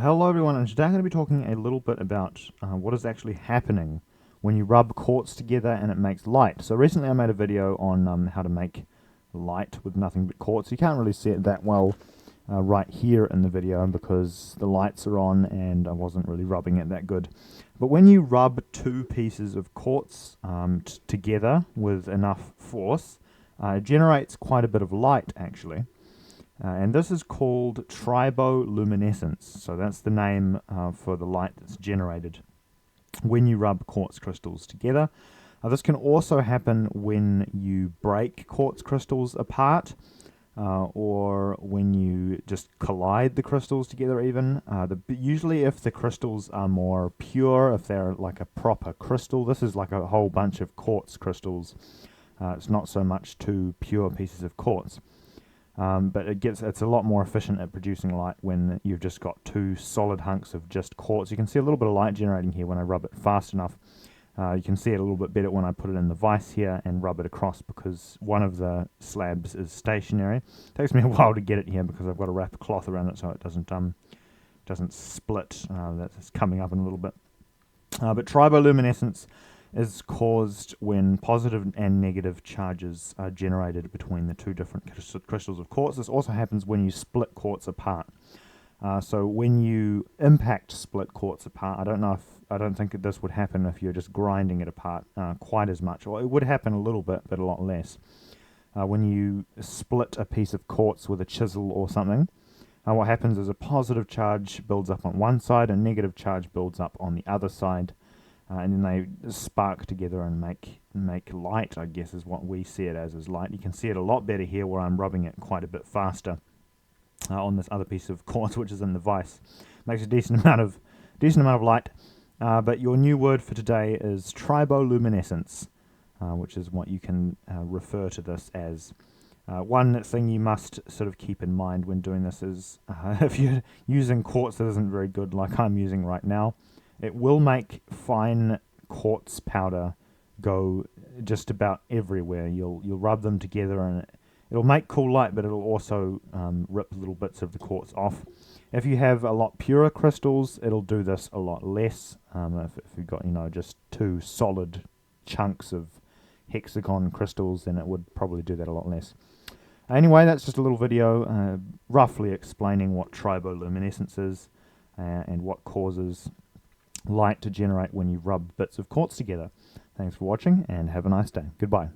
Hello everyone, and today I'm going to be talking a little bit about what is actually happening when you rub quartz together and it makes light. So recently I made a video on how to make light with nothing but quartz. You can't really see it that well right here in the video because the lights are on and I wasn't really rubbing it that good. But when you rub two pieces of quartz together with enough force, it generates quite a bit of light actually. And this is called TriboLuminescence. So that's the name for the light that's generated when you rub quartz crystals together. This can also happen when you break quartz crystals apart or when you just collide the crystals together even. Usually if the crystals are more pure, if they're like a proper crystal, this is like a whole bunch of quartz crystals. It's not so much two pure pieces of quartz. But it's a lot more efficient at producing light when you've just got two solid hunks of just quartz. You can see a little bit of light generating here when I rub it fast enough. You can see it a little bit better when I put it in the vise here and rub it across because one of the slabs is stationary. It takes me a while to get it here because I've got to wrap a cloth around it so it doesn't split. That's coming up in a little bit. But triboluminescence is caused when positive and negative charges are generated between the two different crystals of quartz. This also happens when you split quartz apart. So when you impact split quartz apart, I don't think that this would happen if you're just grinding it apart quite as much. Or it would happen a little bit, but a lot less. When you split a piece of quartz with a chisel or something, what happens is a positive charge builds up on one side, a negative charge builds up on the other side. And then they spark together and make light, I guess is what we see it as light. You can see it a lot better here where I'm rubbing it quite a bit faster on this other piece of quartz which is in the vise. Makes a decent amount of light. But your new word for today is triboluminescence, which is what you can refer to this as. One thing you must sort of keep in mind when doing this is if you're using quartz that isn't very good like I'm using right now, it will make fine quartz powder go just about everywhere. You'll rub them together and it'll make cool light, but it'll also rip little bits of the quartz off. If you have a lot purer crystals, it'll do this a lot less. If you've got just two solid chunks of hexagon crystals, then it would probably do that a lot less. Anyway, that's just a little video roughly explaining what triboluminescence is and what causes light to generate when you rub bits of quartz together. Thanks for watching and have a nice day. Goodbye.